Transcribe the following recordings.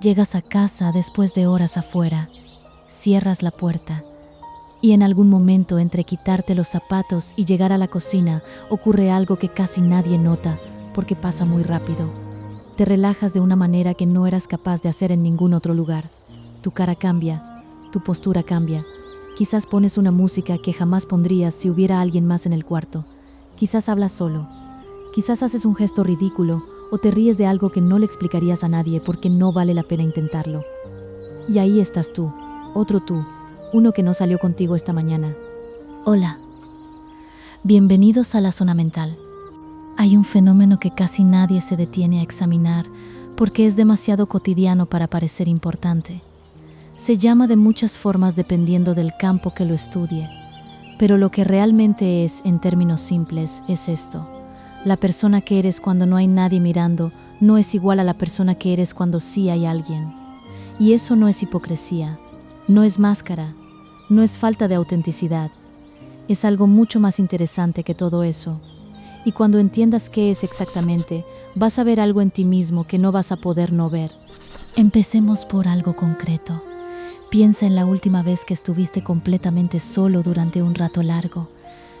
Llegas a casa después de horas afuera, cierras la puerta y en algún momento entre quitarte los zapatos y llegar a la cocina ocurre algo que casi nadie nota porque pasa muy rápido. Te relajas de una manera que no eras capaz de hacer en ningún otro lugar. Tu cara cambia, tu postura cambia. Quizás pones una música que jamás pondrías si hubiera alguien más en el cuarto. Quizás hablas solo. Quizás haces un gesto ridículo o te ríes de algo que no le explicarías a nadie porque no vale la pena intentarlo. Y ahí estás tú, otro tú, uno que no salió contigo esta mañana. Hola. Bienvenidos a la zona mental. Hay un fenómeno que casi nadie se detiene a examinar porque es demasiado cotidiano para parecer importante. Se llama de muchas formas dependiendo del campo que lo estudie, pero lo que realmente es, en términos simples, es esto. La persona que eres cuando no hay nadie mirando no es igual a la persona que eres cuando sí hay alguien. Y eso no es hipocresía, no es máscara, no es falta de autenticidad. Es algo mucho más interesante que todo eso. Y cuando entiendas qué es exactamente, vas a ver algo en ti mismo que no vas a poder no ver. Empecemos por algo concreto. Piensa en la última vez que estuviste completamente solo durante un rato largo.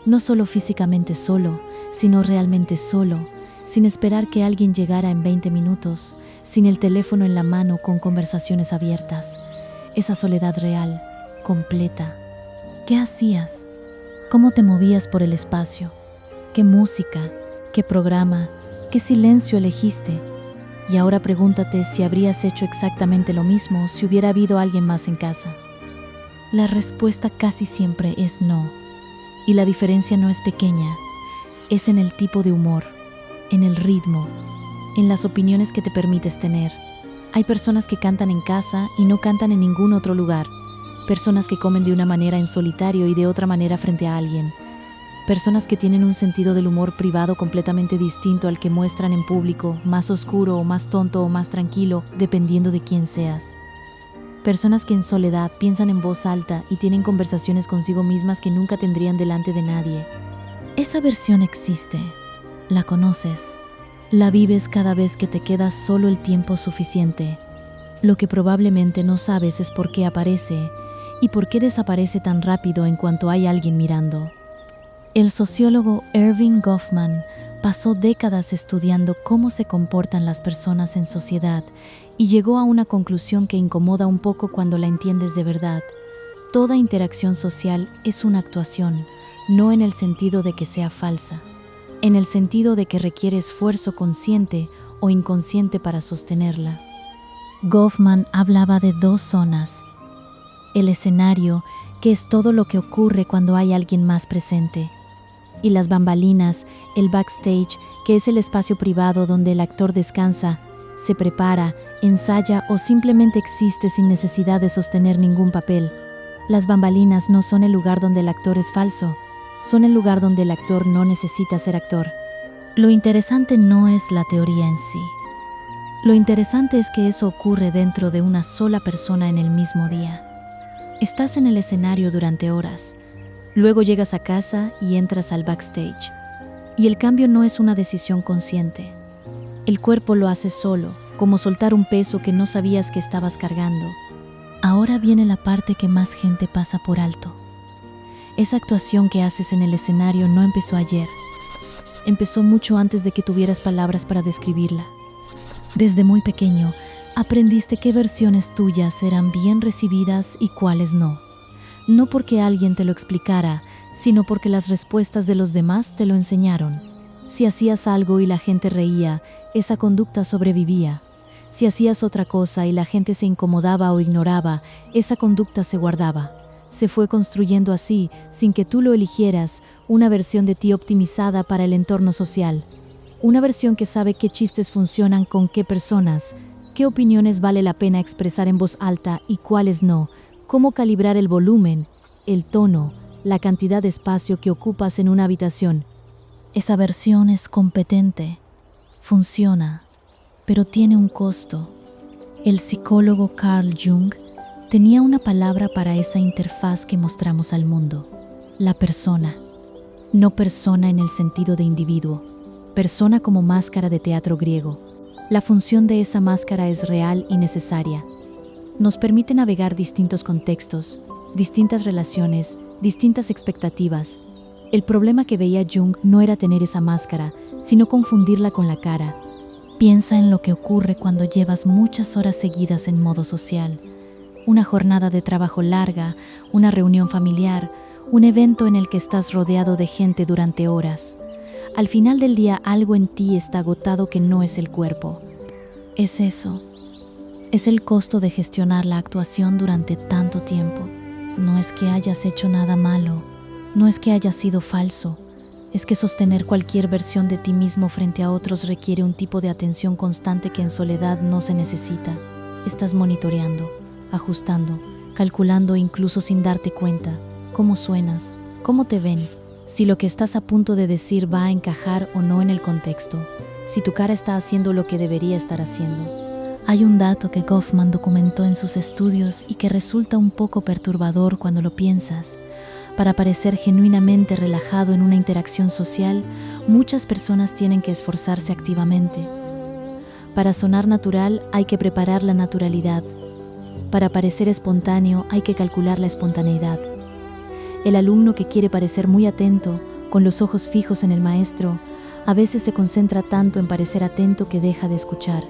No solo físicamente solo, sino realmente solo, sin esperar que alguien llegara en 20 minutos, sin el teléfono en la mano con conversaciones abiertas. Esa soledad real, completa. ¿Qué hacías? ¿Cómo te movías por el espacio? ¿Qué música? ¿Qué programa? ¿Qué silencio elegiste? Y ahora pregúntate si habrías hecho exactamente lo mismo si hubiera habido alguien más en casa. La respuesta casi siempre es no. Y la diferencia no es pequeña, es en el tipo de humor, en el ritmo, en las opiniones que te permites tener. Hay personas que cantan en casa y no cantan en ningún otro lugar. Personas que comen de una manera en solitario y de otra manera frente a alguien. Personas que tienen un sentido del humor privado completamente distinto al que muestran en público, más oscuro o más tonto o más tranquilo, dependiendo de quién seas. Personas que en soledad piensan en voz alta y tienen conversaciones consigo mismas que nunca tendrían delante de nadie. Esa versión existe, la conoces, la vives cada vez que te quedas solo el tiempo suficiente. Lo que probablemente no sabes es por qué aparece y por qué desaparece tan rápido en cuanto hay alguien mirando. El sociólogo Erving Goffman pasó décadas estudiando cómo se comportan las personas en sociedad y llegó a una conclusión que incomoda un poco cuando la entiendes de verdad. Toda interacción social es una actuación, no en el sentido de que sea falsa, en el sentido de que requiere esfuerzo consciente o inconsciente para sostenerla. Goffman hablaba de dos zonas. El escenario, que es todo lo que ocurre cuando hay alguien más presente, y las bambalinas, el backstage, que es el espacio privado donde el actor descansa, se prepara, ensaya o simplemente existe sin necesidad de sostener ningún papel. Las bambalinas no son el lugar donde el actor es falso, son el lugar donde el actor no necesita ser actor. Lo interesante no es la teoría en sí. Lo interesante es que eso ocurre dentro de una sola persona en el mismo día. Estás en el escenario durante horas, luego llegas a casa y entras al backstage. Y el cambio no es una decisión consciente. El cuerpo lo hace solo, como soltar un peso que no sabías que estabas cargando. Ahora viene la parte que más gente pasa por alto. Esa actuación que haces en el escenario no empezó ayer. Empezó mucho antes de que tuvieras palabras para describirla. Desde muy pequeño, aprendiste qué versiones tuyas eran bien recibidas y cuáles no. No porque alguien te lo explicara, sino porque las respuestas de los demás te lo enseñaron. Si hacías algo y la gente reía, esa conducta sobrevivía. Si hacías otra cosa y la gente se incomodaba o ignoraba, esa conducta se guardaba. Se fue construyendo así, sin que tú lo eligieras, una versión de ti optimizada para el entorno social. Una versión que sabe qué chistes funcionan con qué personas, qué opiniones vale la pena expresar en voz alta y cuáles no, cómo calibrar el volumen, el tono, la cantidad de espacio que ocupas en una habitación. Esa versión es competente, funciona, pero tiene un costo. El psicólogo Carl Jung tenía una palabra para esa interfaz que mostramos al mundo: la persona. No persona en el sentido de individuo, persona como máscara de teatro griego. La función de esa máscara es real y necesaria. Nos permite navegar distintos contextos, distintas relaciones, distintas expectativas. El problema que veía Jung no era tener esa máscara, sino confundirla con la cara. Piensa en lo que ocurre cuando llevas muchas horas seguidas en modo social. Una jornada de trabajo larga, una reunión familiar, un evento en el que estás rodeado de gente durante horas. Al final del día algo en ti está agotado que no es el cuerpo. Es eso. Es el costo de gestionar la actuación durante tanto tiempo. No es que hayas hecho nada malo, no es que hayas sido falso. Es que sostener cualquier versión de ti mismo frente a otros requiere un tipo de atención constante que en soledad no se necesita. Estás monitoreando, ajustando, calculando incluso sin darte cuenta. ¿Cómo suenas? ¿Cómo te ven? Si lo que estás a punto de decir va a encajar o no en el contexto. Si tu cara está haciendo lo que debería estar haciendo. Hay un dato que Goffman documentó en sus estudios y que resulta un poco perturbador cuando lo piensas. Para parecer genuinamente relajado en una interacción social, muchas personas tienen que esforzarse activamente. Para sonar natural hay que preparar la naturalidad. Para parecer espontáneo hay que calcular la espontaneidad. El alumno que quiere parecer muy atento, con los ojos fijos en el maestro, a veces se concentra tanto en parecer atento que deja de escuchar.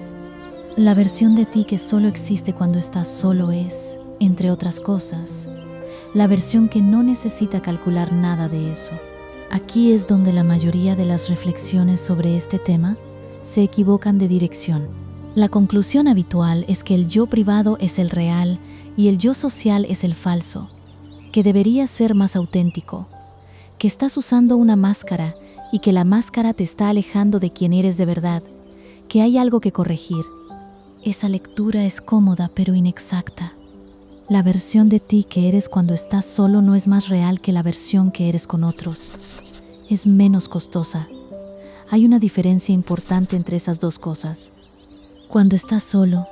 La versión de ti que solo existe cuando estás solo es, entre otras cosas, la versión que no necesita calcular nada de eso. Aquí es donde la mayoría de las reflexiones sobre este tema se equivocan de dirección. La conclusión habitual es que el yo privado es el real y el yo social es el falso, que deberías ser más auténtico, que estás usando una máscara y que la máscara te está alejando de quien eres de verdad, que hay algo que corregir. Esa lectura es cómoda pero inexacta. La versión de ti que eres cuando estás solo no es más real que la versión que eres con otros. Es menos costosa. Hay una diferencia importante entre esas dos cosas. Cuando estás solo,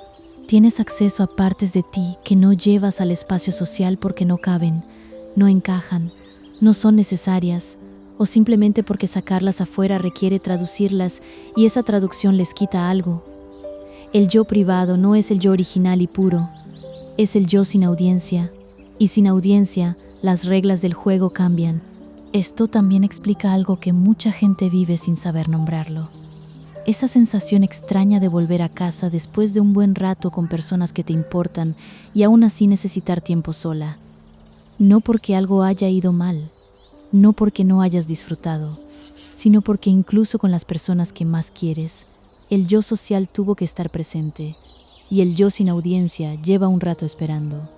tienes acceso a partes de ti que no llevas al espacio social porque no caben, no encajan, no son necesarias, o simplemente porque sacarlas afuera requiere traducirlas y esa traducción les quita algo. El yo privado no es el yo original y puro, es el yo sin audiencia, y sin audiencia las reglas del juego cambian. Esto también explica algo que mucha gente vive sin saber nombrarlo. Esa sensación extraña de volver a casa después de un buen rato con personas que te importan y aún así necesitar tiempo sola. No porque algo haya ido mal, no porque no hayas disfrutado, sino porque incluso con las personas que más quieres, el yo social tuvo que estar presente y el yo sin audiencia lleva un rato esperando.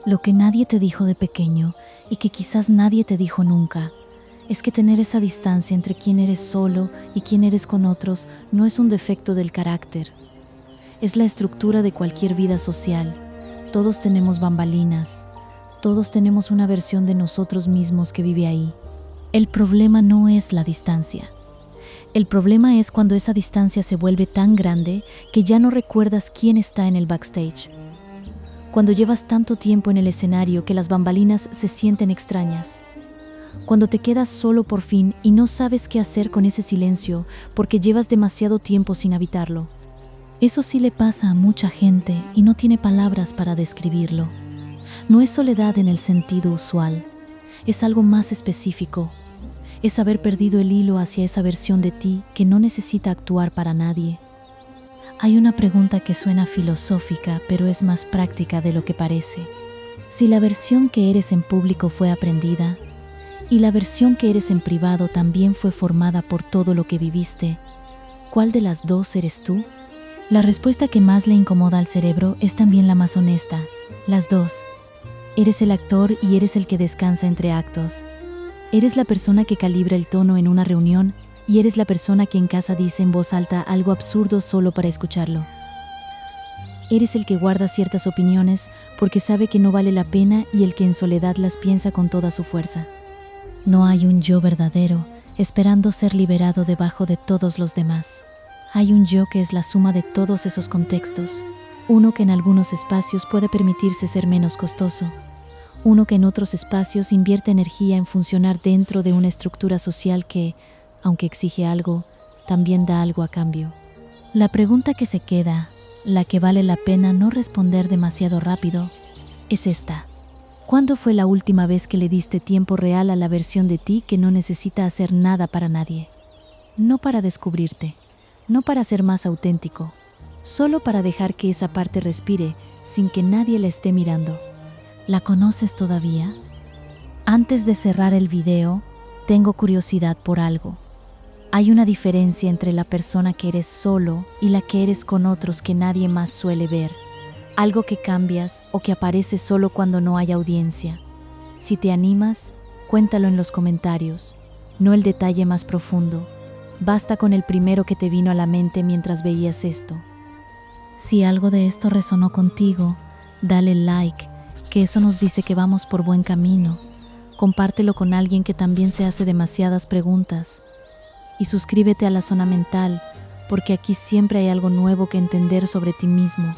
Lo que nadie te dijo de pequeño y que quizás nadie te dijo nunca, es que tener esa distancia entre quién eres solo y quién eres con otros no es un defecto del carácter. Es la estructura de cualquier vida social. Todos tenemos bambalinas. Todos tenemos una versión de nosotros mismos que vive ahí. El problema no es la distancia. El problema es cuando esa distancia se vuelve tan grande que ya no recuerdas quién está en el backstage. Cuando llevas tanto tiempo en el escenario que las bambalinas se sienten extrañas. Cuando te quedas solo por fin y no sabes qué hacer con ese silencio porque llevas demasiado tiempo sin habitarlo. Eso sí le pasa a mucha gente y no tiene palabras para describirlo. No es soledad en el sentido usual, es algo más específico. Es haber perdido el hilo hacia esa versión de ti que no necesita actuar para nadie. Hay una pregunta que suena filosófica, pero es más práctica de lo que parece. Si la versión que eres en público fue aprendida, y la versión que eres en privado también fue formada por todo lo que viviste, ¿cuál de las dos eres tú? La respuesta que más le incomoda al cerebro es también la más honesta, las dos. Eres el actor y eres el que descansa entre actos. Eres la persona que calibra el tono en una reunión y eres la persona que en casa dice en voz alta algo absurdo solo para escucharlo. Eres el que guarda ciertas opiniones porque sabe que no vale la pena y el que en soledad las piensa con toda su fuerza. No hay un yo verdadero esperando ser liberado debajo de todos los demás. Hay un yo que es la suma de todos esos contextos. Uno que en algunos espacios puede permitirse ser menos costoso. Uno que en otros espacios invierte energía en funcionar dentro de una estructura social que, aunque exige algo, también da algo a cambio. La pregunta que se queda, la que vale la pena no responder demasiado rápido, es esta. ¿Cuándo fue la última vez que le diste tiempo real a la versión de ti que no necesita hacer nada para nadie? No para descubrirte, no para ser más auténtico, solo para dejar que esa parte respire sin que nadie la esté mirando. ¿La conoces todavía? Antes de cerrar el video, tengo curiosidad por algo. Hay una diferencia entre la persona que eres solo y la que eres con otros que nadie más suele ver. Algo que cambias o que aparece solo cuando no hay audiencia. Si te animas, cuéntalo en los comentarios, no el detalle más profundo. Basta con el primero que te vino a la mente mientras veías esto. Si algo de esto resonó contigo, dale like, que eso nos dice que vamos por buen camino. Compártelo con alguien que también se hace demasiadas preguntas. Y suscríbete a La Zona Mental, porque aquí siempre hay algo nuevo que entender sobre ti mismo.